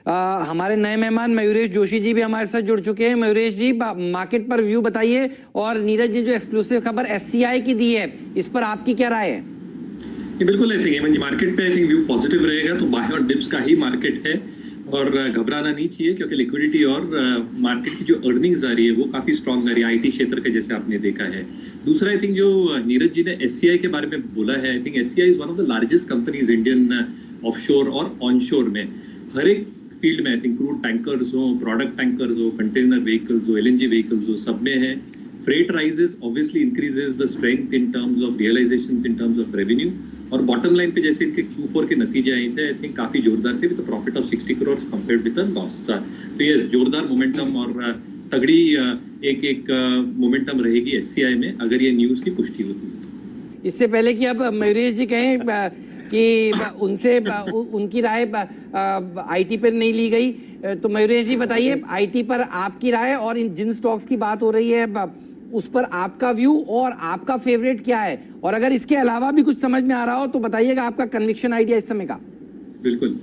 हमारे नए मेहमान मयूरेश जोशी जी भी हमारे साथ जुड़ चुके हैं। मयूरेश जी, मार्केट पर व्यू बताइए, और नीरज ने जो एक्सक्लूसिव खबर एससीआई की दी है, इस पर आपकी क्या राय है? बिल्कुल आई थिंक मार्केट पे आई थिंक व्यू पॉजिटिव रहेगा, तो बाय और डिप्स का ही मार्केट है और घबराना नहीं चाहिए, क्योंकि लिक्विडिटी और मार्केट की जो अर्निंग्स आ रही है वो काफी स्ट्रांग आ रही है आईटी क्षेत्र के, जैसे आपने देखा है। दूसरा आई थिंक जो नीरज जी ने एससीआई के बारे में बोला है, I think SCI is one of the largest companies Indian offshore और ऑनशोर में। हर एक फील्ड में आई थिंक क्रूड टैंकर्स हो, प्रोडक्ट टैंकर्स हो, कंटेनर व्हीकल्स हो, एलएनजी व्हीकल्स हो, सब में है। Freight rises obviously increases the strength in terms of realisations, in terms of revenue, और बॉटम लाइन पे जैसे इनके Q4 के नतीजे आए थे आई थिंक काफी जोरदार थे, with profit of 60 crore compared with the loss. तो ये जोरदार मोमेंटम और तगड़ी एक मोमेंटम रहेगी एससीआई में अगर ये न्यूज की पुष्टि होती है। इससे पहले कि अब मयूरेश जी कहें कि उनसे उनकी राय आईटी पर नहीं ली गई, तो मयूरेश जी बताइए आईटी पर आपकी राय, और इन जिन स्टॉक्स की बात हो रही है उस पर आपका व्यू और आपका फेवरेट क्या है, और अगर इसके अलावा भी कुछ समझ में आ रहा हो तो बताइएगा आपका कन्विक्शन आइडिया इस समय का। बिल्कुल,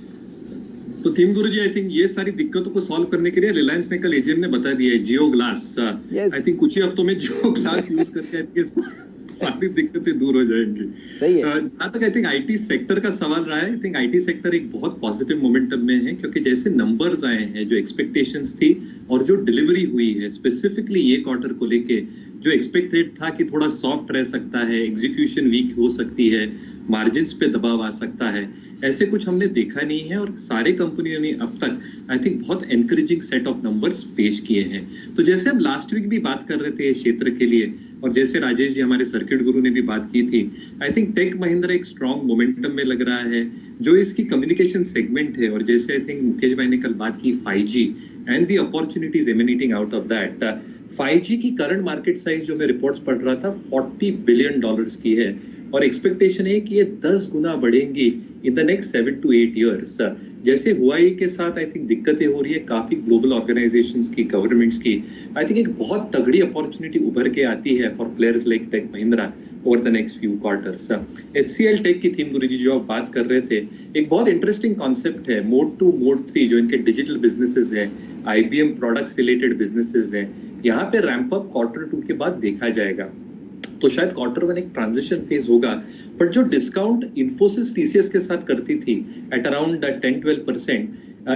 तो थीम गुरु जी आई थिंक ये सारी दिक्कतों को सॉल्व करने के लिए रिलायंस ने कल एजीएम ने बता दिया है जियो ग्लास। आई थिंक कुछ ही हफ्तों में जियो ग्लास यूज करके सारी दिक्कतें दूर हो जाएंगी। जहां तक आई थिंक आईटी सेक्टर का सवाल रहा है, आई थिंक आईटी सेक्टर एक बहुत पॉजिटिव मोमेंटम में है, क्योंकि जैसे नंबर्स आए हैं, जो एक्सपेक्टेशंस थी और जो डिलीवरी हुई है स्पेसिफिकली ये क्वार्टर को लेके, जो एक्सपेक्टेड था कि थोड़ा सॉफ्ट रह सकता है, एग्जीक्यूशन वीक हो सकती है, मार्जिन्स पे दबाव आ सकता है, ऐसे कुछ हमने देखा नहीं है। और सारे कंपनियों ने अब तक आई थिंक बहुत एनकरेजिंग सेट ऑफ नंबर्स पेश किए हैं। तो जैसे हम लास्ट वीक भी बात कर रहे थे इस क्षेत्र के लिए, और जैसे राजेश जी हमारे सर्किट गुरु ने भी बात की थी, आई थिंक टेक महिंद्रा एक स्ट्रॉन्ग मोमेंटम में लग रहा है, जो इसकी कम्युनिकेशन सेगमेंट है। और जैसे आई थिंक मुकेश भाई ने कल बात की 5G and the opportunities emanating out of that. 5G की करंट मार्केट साइज जो मैं रिपोर्ट्स पढ़ रहा था $40 बिलियन की है, और एक्सपेक्टेशन है कि ये 10 गुना बढ़ेंगी in the next 7 to 8 years। जैसे हुआई के साथ आई थिंक दिक्कतें हो रही है काफी ग्लोबल ऑर्गेनाइजेशंस की, गवर्नमेंट्स की, आई थिंक एक बहुत तगड़ी अपॉर्चुनिटी उभर के आती है for players like tech Mahindra over the next few quarters. HCL tech की थीम गुरुजी जो आप बात कर रहे थे, एक बहुत इंटरेस्टिंग कॉन्सेप्ट है मोड 2 मोड 3, जो इनके डिजिटल बिजनेसेस हैं, IBM प्रोडक्ट्स रिलेटेड बिजनेसेस हैं, यहाँ पे रैंप अप Q2 के बाद देखा जाएगा। तो शायद Q1 एक ट्रांजिशन फेज होगा, बट जो डिस्काउंट इन्फोसिस TCS के साथ करती थी एट अराउंड 10-12%,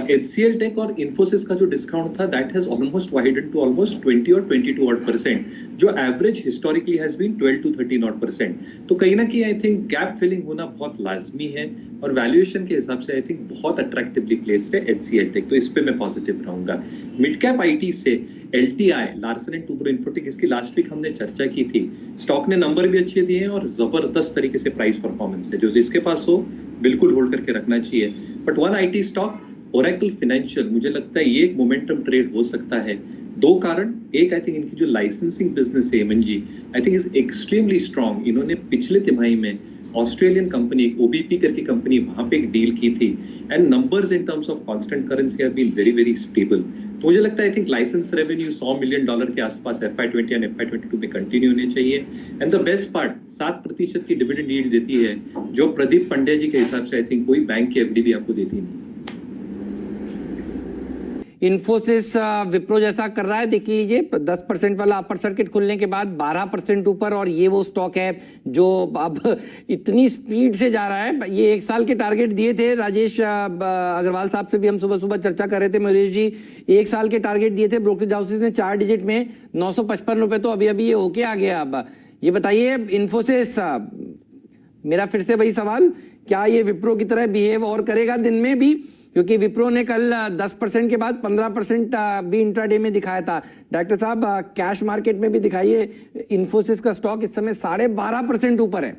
HCL टेक और इन्फोसिस का जो डिस्काउंट था that has almost widen to almost 20 और 22%, जो average historically has been 12 to 13%। तो कहीं ना कहीं आई थिंक गैप फिलिंग होना बहुत लाजमी है, और वैल्यूएशन के हिसाब से आई थिंक बहुत अट्रैक्टिवली प्लेस्ड है HCL टेक, तो इस पे मैं पॉजिटिव रहूंगा। मिड कैप आईटी से LTI, Larsen and Toubro infotech, इसकी लास्ट वीक हमने चर्चा की थी। स्टॉक ने नंबर भी अच्छे दिए हैं और जबरदस्त तरीके से प्राइस परफॉर्मेंस है, जो जिसके पास हो बिल्कुल होल्ड करके रखना चाहिए। But one IT stock Oracle financial, मुझे लगता है ये एक मोमेंटम ट्रेड हो सकता है। दो कारण, एक आई थिंक इनकी जो लाइसेंसिंग बिजनेस है MNG, I think is extremely strong. इन्होंने पिछले तिमाही में ऑस्ट्रेलियन कंपनी OBP करके कंपनी, वहां पे एक डील की थी, and numbers in terms of constant currency have been very very stable. तो मुझे लगता है I think license revenue $100 million के आसपास FY20 और FY22 में कंटिन्यू होने चाहिए। एंड द बेस्ट पार्ट, 7% की डिविडेंड यील्ड देती है, जो प्रदीप पंड्या जी के हिसाब से आई थिंक कोई बैंक की FD भी आपको देती नहीं। इन्फोसिस विप्रो जैसा कर रहा है, देख लीजिए 10% वाला अपर सर्किट खुलने के बाद 12% ऊपर, और ये वो स्टॉक है जो अब इतनी स्पीड से जा रहा है। ये 1 साल के टारगेट दिए थे, राजेश अग्रवाल साहब से भी हम सुबह सुबह चर्चा कर रहे थे, मयूरेश जी 1 साल के टारगेट दिए थे ब्रोकरेज हाउसेस ने 4 डिजिट में, 955 रुपए, तो अभी अभी ये होके आ गया। अब ये बताइए इन्फोसिस, मेरा फिर से वही सवाल, क्या ये विप्रो की तरह बिहेव और करेगा दिन में भी? क्योंकि विप्रो ने कल 10% के बाद 15% भी इंट्राडे में दिखाया था। डॉक्टर साहब, कैश मार्केट में भी दिखाइए, इन्फोसिस का स्टॉक इस समय 12.5% ऊपर है।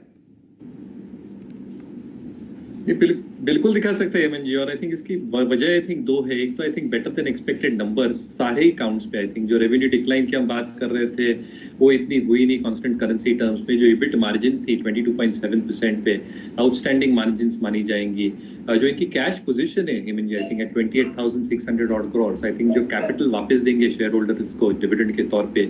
बिल्कुल दिखा सकते हैं MNG, और आई थिंक इसकी वजह आई थिंक दो है। एक तो I think better than expected numbers सारे ही काउंट्स पे। आई थिंक जो रेवेन्यू डिक्लाइन की हम बात कर रहे थे वो इतनी हुई नहीं कांस्टेंट करेंसी टर्म्स पे। जो EBIT मार्जिन थी 22.7% पे, आउटस्टैंडिंग मार्जिन्स मानी जाएंगी। जो इनकी कैश पोजीशन है I think at 28,600 odd crore, I think जो कैपिटल वापस देंगे शेयर होल्डर्स को डिविडेंड के तौर पे,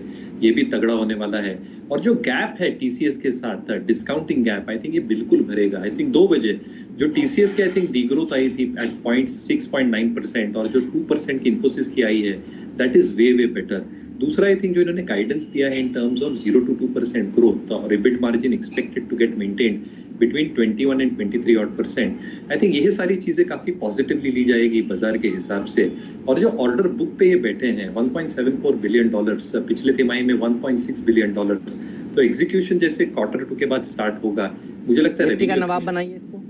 ये भी तगड़ा होने वाला है। और जो गैप है टीसीएस के साथ, डिस्काउंटिंग गैप, आई थिंक ये बिल्कुल भरेगा। आई थिंक 2 बजे जो टीसीएस की आई थिंक डीग्रोथ आई थी एट 6.9% और जो 2% की इन्फोसिस की आई है, दैट इज वे बेटर। दूसरा आई थिंक जो इन्होंने गाइडेंस दिया है in terms of 0 to 2% growth और EBIT margin expected to get maintained between 21 and 23%। I think ये सारी चीजें काफी पॉजिटिवली ली जाएगी बाजार के हिसाब से। और जो ऑर्डर बुक पे ये बैठे हैं $1.74 बिलियन, पिछले तिमाही में $1.6 बिलियन, तो एग्जीक्यूशन जैसे Q2 के बाद स्टार्ट होगा, मुझे लगता है निफ्टी का नवाब बनाइए इसको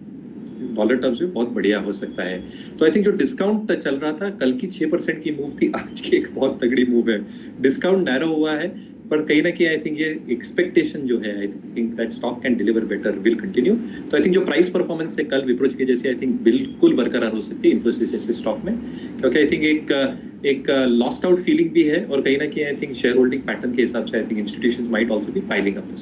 डॉलर टर्म्स में बहुत बढ़िया हो सकता है। तो आई थिंक जो डिस्काउंट चल रहा था कल की 6% की मूव थी, आज की एक बहुत तगड़ी मूव है। डिस्काउंट नैरो हुआ है, पर कहीं ना कहीं आई थिंक ये एक्सपेक्टेशन जो है, I think that stock can deliver better, will continue. तो आई थिंक जो प्राइस परफॉर्मेंस है कल विप्रो के जैसे आई थिंक बिल्कुल बरकरार हो सकती है इन्फोसिस जैसे स्टॉक में, क्योंकि आई थिंक एक लॉस्ट आउट फीलिंग भी है और कहीं ना कहीं I think share holding pattern के हिसाब से I think institutions might also be piling up this.